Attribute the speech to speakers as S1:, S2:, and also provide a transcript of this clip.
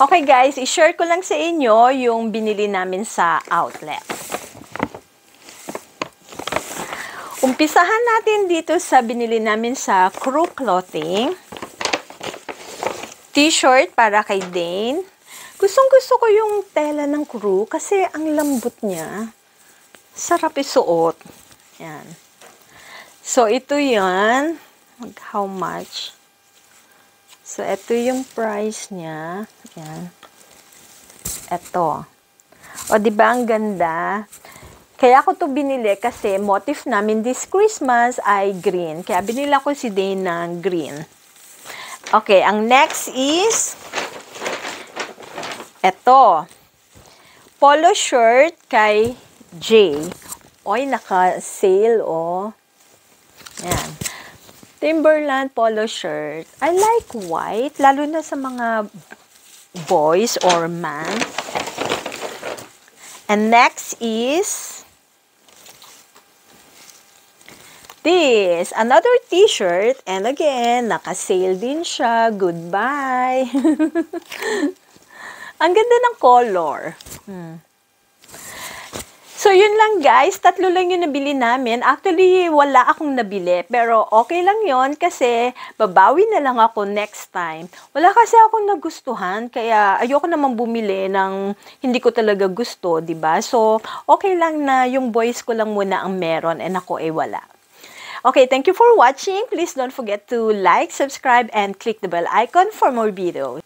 S1: Okay guys, i-share ko lang sa inyo yung binili namin sa outlet. Umpisahan natin dito sa binili namin sa Crew Clothing. T-shirt para kay Dane. Gustong-gusto ko yung tela ng Crew kasi ang lambot niya. Sarap isuot. Yan. So, ito yan. How much? So, ito yung price niya. Yan. Ito. O, diba ang ganda? Kaya ako to binili kasi motif namin this Christmas ay green. Kaya binila ko si Dane ng green. Okay, ang next is ito. Polo shirt kay Jay. Oy, naka-sale, oh. Yan. Timberland polo shirt. I like white, lalo na sa mga boys or man. And next is this. Another t-shirt. And again, naka-sale din siya. Goodbye. Ang ganda ng color. So, yun lang guys. 3 lang yung nabili namin. Actually, wala akong nabili. Pero okay lang yon kasi babawi na lang ako next time. Wala kasi akong nagustuhan. Kaya ayoko naman bumili ng hindi ko talaga gusto, diba? So, okay lang na yung boys ko lang muna ang meron and ako ay wala. Okay, thank you for watching. Please don't forget to like, subscribe, and click the bell icon for more videos.